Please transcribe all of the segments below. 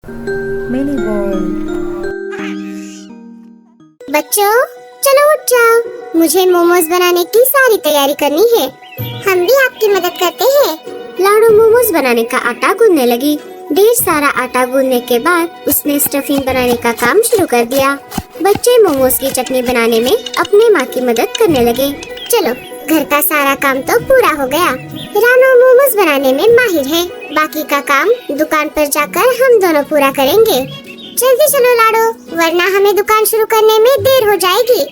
Mini ball. बच्चों चलो उठ जाओ, मुझे मोमोज बनाने की सारी तैयारी करनी है। हम भी आपकी मदद करते हैं। लाडो मोमोज बनाने का आटा गूंदने लगी। ढेर सारा आटा गूंदने के बाद उसने स्टफिंग बनाने का काम शुरू कर दिया। बच्चे मोमोज की चटनी बनाने में अपनी माँ की मदद करने लगे। चलो घर का सारा काम तो पूरा हो गया। रानो मोमोज बनाने में माहिर है, बाकी का काम दुकान पर जाकर हम दोनों पूरा करेंगे। जल्दी चलो लाडो, वरना हमें दुकान शुरू करने में देर हो जाएगी।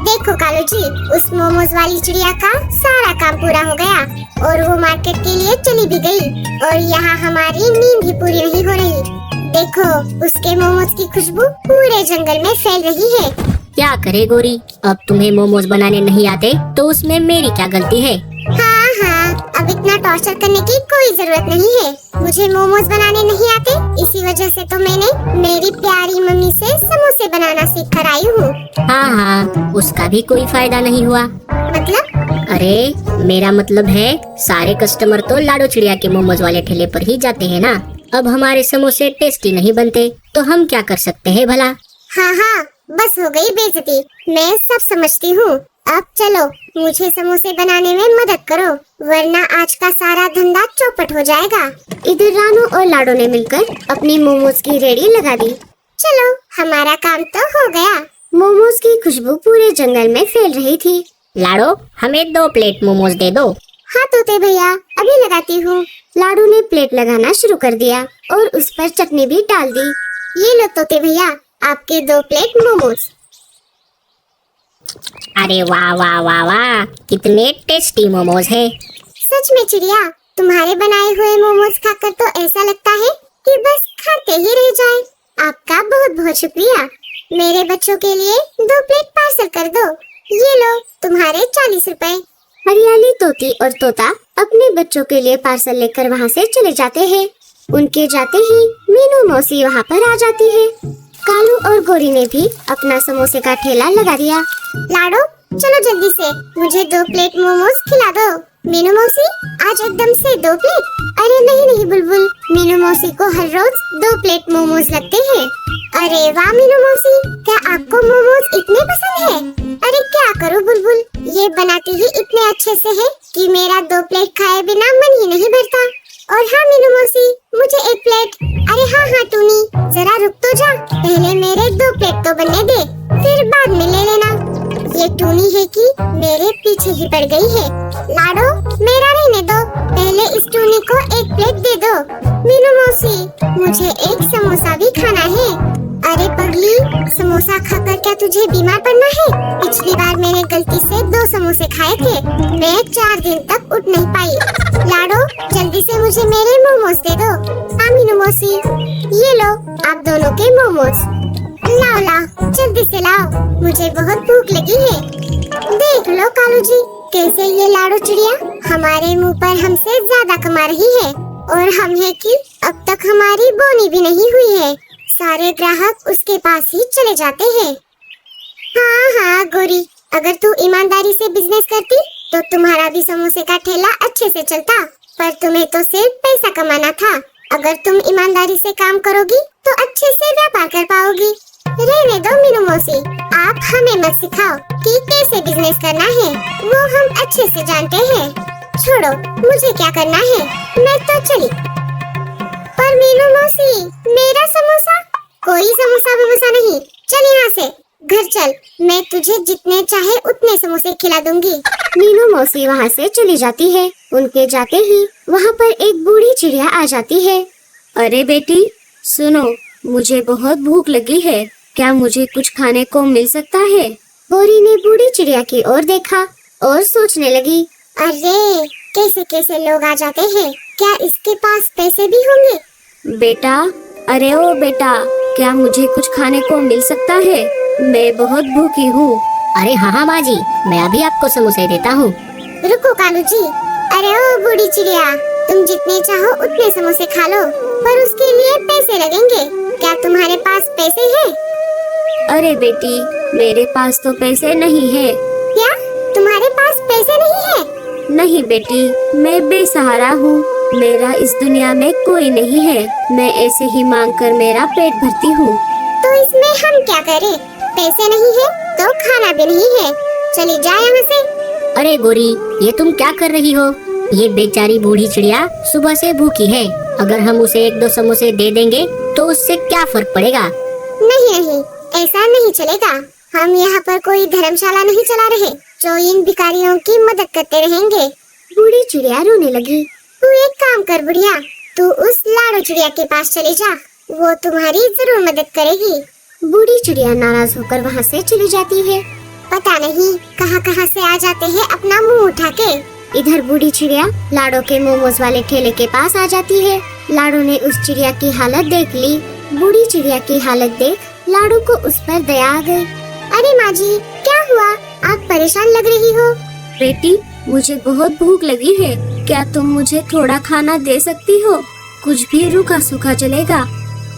देखो कालू जी, उस मोमोज वाली चिड़िया का सारा काम पूरा हो गया और वो मार्केट के लिए चली भी गई। और यहाँ हमारी नींद भी पूरी नहीं हो रही। देखो उसके मोमोज की खुशबू पूरे जंगल में फैल रही है। क्या करे गोरी, अब तुम्हें मोमोज बनाने नहीं आते तो उसमें मेरी क्या गलती है? हाँ, अब इतना टॉर्चर करने की कोई जरूरत नहीं है। मुझे मोमोज बनाने नहीं आते, इसी वजह से तो मैंने मेरी प्यारी मम्मी से समोसे बनाना सीख कर आई हूँ। हाँ, उसका भी कोई फायदा नहीं हुआ। मतलब? अरे मेरा मतलब है, सारे कस्टमर तो लाडो चिड़िया के मोमोज वाले ठेले पर ही जाते हैं ना। अब हमारे समोसे टेस्टी नहीं बनते तो हम क्या कर सकते हैं भला? हाँ, बस हो गई बेइज्जती, मैं सब समझती हूँ। अब चलो मुझे समोसे बनाने में मदद करो, वरना आज का सारा धंधा चौपट हो जाएगा। इधर रानू और लाडो ने मिलकर अपनी मोमोज की रेडी लगा दी। चलो हमारा काम तो हो गया। मोमोज की खुशबू पूरे जंगल में फैल रही थी। लाडो, हमें 2 प्लेट मोमोज दे दो। हाँ तोते भैया, अभी लगाती हूँ। लाडू ने प्लेट लगाना शुरू कर दिया और उस पर चटनी भी डाल दी। ये लो तोते भैया, आपके 2 प्लेट मोमोज। अरे वाह वाह वाह वाह, कितने टेस्टी मोमोज हैं। सच में चिड़िया, तुम्हारे बनाए हुए मोमोज खाकर तो ऐसा लगता है कि बस खाते ही रह जाए। आपका बहुत बहुत शुक्रिया। मेरे बच्चों के लिए 2 प्लेट पार्सल कर दो। ये लो तुम्हारे 40 रुपए। हरियाली तोती और तोता अपने बच्चों के लिए पार्सल लेकर वहाँ से चले जाते हैं। उनके जाते ही मीनू मौसी वहाँ पर आ जाती है। कालू और गोरी ने भी अपना समोसे का ठेला लगा दिया। लाडो चलो जल्दी से, मुझे 2 प्लेट मोमोज खिला दो। मीनू मौसी आज एकदम से 2 प्लेट? अरे नहीं बुलबुल, मीनू मौसी को हर रोज 2 प्लेट मोमोज लगते हैं। अरे वाह मीनू मौसी, क्या आपको मोमोज इतने पसंद है? अरे क्या करूँ बुलबुल, ये बनाती ही इतने अच्छे से है कि मेरा 2 प्लेट खाए बिना मन ही नहीं भरता। और हाँ मीनू मौसी, मुझे 1 प्लेट। अरे हाँ टूनी, जरा रुक तो जा, पहले मेरे 2 प्लेट तो बनने दे, फिर बाद में ले लेना। ये टूनी है कि मेरे पीछे ही पड़ गई है। लाडो मेरा रहने दो, पहले इस टूनी को 1 प्लेट दे दो। मीनू मौसी, मुझे 1 समोसा भी खाना है। अरे पगली, समोसा खाकर क्या तुझे बीमार पड़ना है? पिछली बार मैंने गलती से 2 समोसे खाए थे, मैं 4 दिन तक उठ नहीं पाई। लाडो जल्दी से मुझे मेरे मोमोज दे दो। हाँ मीनू मौसी, ये लो आप दोनों के मोमोज। लाओ जल्दी से लाओ, मुझे बहुत भूख लगी है। देख लो कालू जी, कैसे ये लाडो चिड़िया हमारे मुंह पर हमसे ज्यादा कमा रही है, और हम है कि अब तक हमारी बोनी भी नहीं हुई है। सारे ग्राहक उसके पास ही चले जाते हैं। हाँ गोरी, अगर तू ईमानदारी से बिजनेस करती तो तुम्हारा भी समोसे का ठेला अच्छे से चलता, पर तुम्हें तो सिर्फ पैसा कमाना था। अगर तुम ईमानदारी से काम करोगी तो अच्छे से व्यापार कर पाओगी। रहने दो मीनू मौसी, आप हमें मत सिखाओ कि कैसे बिजनेस करना है, वो हम अच्छे से जानते हैं। छोड़ो, मुझे क्या करना है, मैं तो चली। पर मीनू मौसी, मेरा समोसा? कोई समोसा वमोसा नहीं, चल यहाँ से, घर चल, मैं तुझे जितने चाहे उतने समोसे खिला दूंगी। मीनू मौसी वहाँ से चली जाती है। उनके जाते ही वहाँ पर एक बूढ़ी चिड़िया आ जाती है। अरे बेटी सुनो, मुझे बहुत भूख लगी है, क्या मुझे कुछ खाने को मिल सकता है? गोरी ने बूढ़ी चिड़िया की ओर देखा और सोचने लगी, अरे कैसे कैसे लोग आ जाते हैं, क्या इसके पास पैसे भी होंगे? बेटा, अरे ओ बेटा, क्या मुझे कुछ खाने को मिल सकता है? मैं बहुत भूखी हूँ। अरे हाँ माँ जी, मैं अभी आपको समोसे देता हूँ। रुको कालू जी, अरे ओ बूढ़ी चिड़िया, तुम जितने चाहो उतने समोसे खा लो, पर उसके लिए पैसे लगेंगे। क्या तुम्हारे पास पैसे हैं? अरे बेटी, मेरे पास तो पैसे नहीं है। क्या तुम्हारे पास पैसे नहीं है? नहीं बेटी, मैं बेसहारा हूँ, मेरा इस दुनिया में कोई नहीं है। मैं ऐसे ही मांग कर मेरा पेट भरती हूँ। तो इसमें हम क्या करें? पैसे नहीं है तो खाना भी नहीं है। चली जाए यहाँ से। अरे गोरी, ये तुम क्या कर रही हो? ये बेचारी बूढ़ी चिड़िया सुबह से भूखी है। अगर हम उसे 1-2 समोसे दे देंगे तो उससे क्या फर्क पड़ेगा? नहीं नहीं, ऐसा नहीं चलेगा। हम यहाँ पर कोई धर्मशाला नहीं चला रहे जो इन भिखारियों की मदद करते रहेंगे। बूढ़ी चिड़िया रोने लगी। तू एक काम कर बुढ़िया, तू उस लाडो चिड़िया के पास चली जा, वो तुम्हारी जरूर मदद करेगी। बूढ़ी चिड़िया नाराज होकर वहाँ से चली जाती है। पता नहीं कहाँ से आ जाते हैं अपना मुंह उठा के। इधर बूढ़ी चिड़िया लाडो के मोमोज वाले ठेले के पास आ जाती है। लाडो ने उस चिड़िया की हालत देख ली। बूढ़ी चिड़िया की हालत देख लाडो को उस पर दया आ गई। अरे माँ जी, क्या हुआ? आप परेशान लग रही हो। बेटी, मुझे बहुत भूख लगी है। क्या तुम मुझे थोड़ा खाना दे सकती हो? कुछ भी रूखा सूखा चलेगा।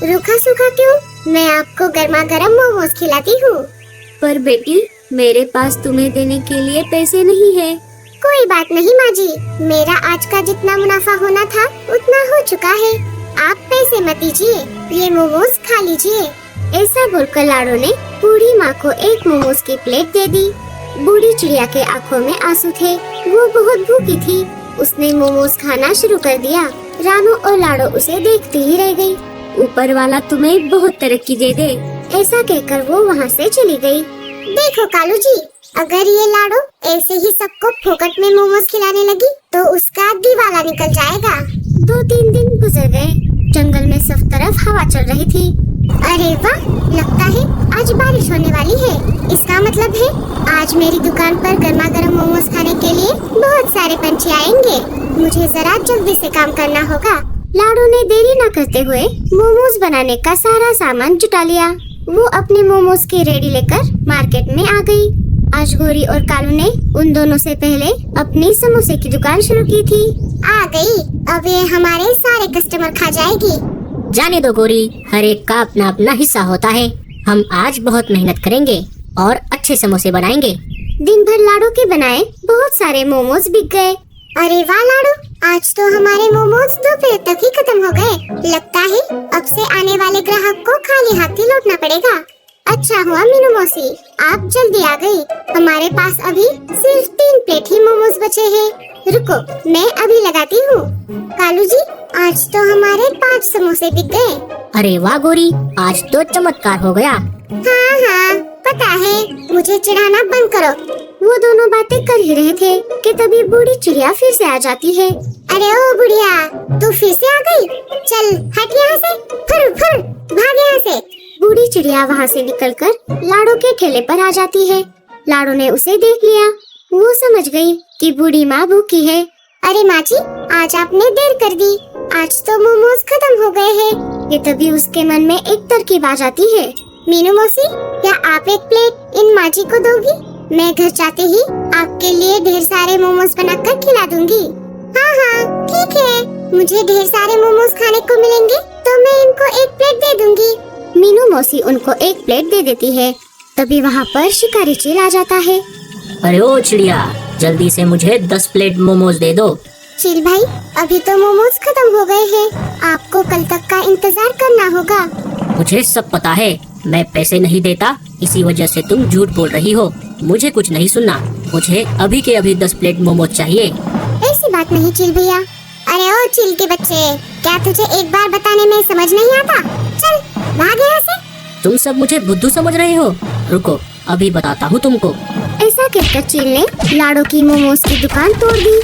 रूखा सूखा क्यों? मैं आपको गर्मा गर्म मोमोज खिलाती हूँ। पर बेटी, मेरे पास तुम्हें देने के लिए पैसे नहीं है। कोई बात नहीं माँ जी, मेरा आज का जितना मुनाफा होना था उतना हो चुका है। आप पैसे मत दीजिए, ये मोमोज खा लीजिए। ऐसा बोलकर लाडो ने बूढ़ी माँ को एक मोमोज की प्लेट दे दी। बूढ़ी चिड़िया के आंखों में आंसू थे। वो बहुत भूखी थी। उसने मोमोज खाना शुरू कर दिया। रानू और लाडो उसे देखती ही रह गई। ऊपर वाला तुम्हें बहुत तरक्की दे दे। ऐसा कहकर वो वहाँ से चली गई। देखो कालू जी, अगर ये लाडो ऐसे ही सबको फोकट में मोमोज खिलाने लगी तो उसका दिवाला निकल जाएगा। 2-3 दिन गुजर गए। जंगल में सब तरफ हवा चल रही थी। अरे वाह, लगता है आज बारिश होने वाली है। इसका मतलब है आज मेरी दुकान पर गर्मा गर्म मोमोज खाने के लिए बहुत सारे पंछी आएंगे। मुझे जरा जल्दी से काम करना होगा। लाडो ने देरी न करते हुए मोमोज बनाने का सारा सामान जुटा लिया। वो अपने मोमोज की रेडी लेकर मार्केट में आ गई। आज गोरी और कालू ने उन दोनों से पहले अपनी समोसे की दुकान शुरू की थी। आ गई, अब ये हमारे सारे कस्टमर खा जाएगी। जाने दो गोरी, हर एक का अपना अपना हिस्सा होता है। हम आज बहुत मेहनत करेंगे और अच्छे समोसे बनाएंगे। दिन भर लाडो के बनाए बहुत सारे मोमोज बिक गए। अरे वाह लाडो, आज तो हमारे मोमोज दोपहर तक ही खत्म हो गए। लगता है अब से आने वाले ग्राहक को खाली हाथ ही लौटना पड़ेगा। अच्छा हुआ मीनू मौसी, आप जल्दी आ गई। हमारे पास अभी सिर्फ 3 प्लेट ही मोमोज बचे हैं। रुको, मैं अभी लगाती हूँ। कालू जी, आज तो हमारे 5 समोसे बिक गए। अरे वाह गोरी, आज तो चमत्कार हो गया। हाँ, पता है, मुझे चिढ़ाना बंद करो। वो दोनों बातें कर ही रहे थे कि तभी बूढ़ी चिड़िया फिर से आ जाती है। अरे ओ बुढ़िया, तू फिर से आ गई? चल हट यहाँ से, फुर फुर, भाग यहाँ से। बूढ़ी चिड़िया वहाँ से निकलकर लाडो के ठेले पर आ जाती है। लाडो ने उसे देख लिया। वो समझ गई कि बूढ़ी माँ भूखी है। अरे माँ जी, आज आपने देर कर दी। आज तो मोमोज खत्म हो गए हैं। ये तभी उसके मन में एक तरकीब आ जाती है। मीनू मौसी, क्या आप एक प्लेट इन माँ जी को दोगी? मैं घर जाते ही आपके लिए ढेर सारे मोमोज बनाकर खिला दूंगी। हाँ, ठीक है। मुझे ढेर सारे मोमोज खाने को मिलेंगे तो मैं इनको एक प्लेट दे दूंगी। मीनू मौसी उनको एक प्लेट दे देती है। तभी वहाँ पर शिकारी चील आ जाता है। अरे ओ चिड़िया, जल्दी से मुझे 10 प्लेट मोमोज दे दो। चील भाई, अभी तो मोमोज खत्म हो गए हैं। आपको कल तक का इंतजार करना होगा। मुझे सब पता है, मैं पैसे नहीं देता, इसी वजह से तुम झूठ बोल रही हो। मुझे कुछ नहीं सुनना, मुझे अभी के अभी 10 प्लेट मोमोज चाहिए। ऐसी बात नहीं चील भैया। अरे ओ चील के बच्चे, क्या तुझे एक बार बताने में समझ नहीं आता? चल भाग यहाँ से। तुम सब मुझे बुद्धू समझ रहे हो? रुको, अभी बताता हूँ तुमको। ऐसा कहकर चील ने लाडो की मोमोज की दुकान तोड़ दी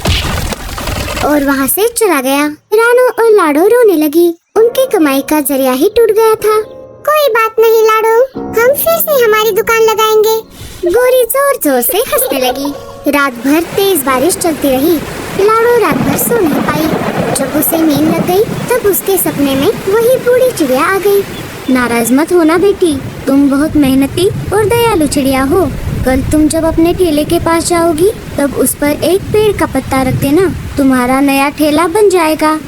और वहाँ से चला गया। रानू और लाडो रोने लगी। उनकी कमाई का जरिया ही टूट गया था। कोई बात नहीं लाडो, हम फिर से हमारी दुकान लगाएंगे। गोरी जोर जोर से हंसने लगी। रात भर तेज बारिश चलती रही। लाडो रात भर सो नहीं पाई। जब उसे नींद लग गई तब उसके सपने में वही बूढ़ी चिड़िया आ गई। नाराज मत होना बेटी, तुम बहुत मेहनती और दयालु चिड़िया हो। कल तुम जब अपने ठेले के पास जाओगी तब उस पर एक पेड़ का पत्ता रख देना, तुम्हारा नया ठेला बन जाएगा।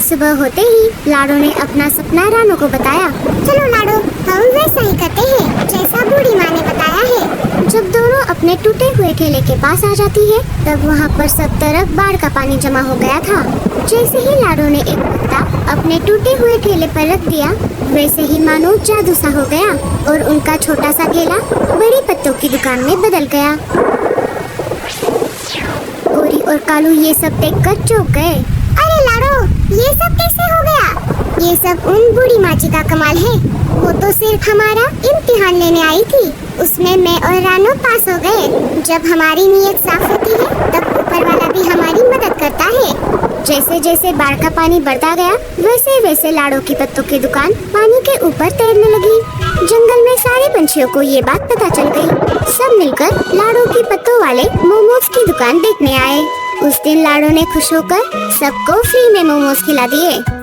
सुबह होते ही लाडो ने अपना सपना रानू को बताया। चलो लाडो, हम वैसा ही करते हैं जैसा बूढ़ी माँ ने बताया है। जब दोनों अपने टूटे हुए ठेले के पास आ जाती है, तब वहाँ पर सब तरफ बाढ़ का पानी जमा हो गया था। जैसे ही लाडो ने एक पत्ता अपने टूटे हुए ठेले पर रख दिया, वैसे ही मानो जादू सा हो गया और उनका छोटा सा ठेला बड़ी पत्तों की दुकान में बदल गया। गोरी और कालू ये सब देखकर चौंक गए। अरे लाडो, ये सब कैसे हो गया? ये सब उन बूढ़ी माची का कमाल है। वो तो सिर्फ हमारा इम्तिहान लेने आई थी, उसमें मैं और रानो पास हो गए। जब हमारी नीयत साफ होती है तब ऊपर वाला भी हमारी मदद करता है। जैसे जैसे बाढ़ का पानी बढ़ता गया, वैसे वैसे लाडो की पत्तों की दुकान पानी के ऊपर तैरने लगी। जंगल में सारे पंछियों को ये बात पता चल गई। सब मिलकर लाडो की पत्तों वाले मोमोज की दुकान देखने आए। उस दिन लाडो ने खुश होकर सबको फ्री में मोमोज खिला दिए।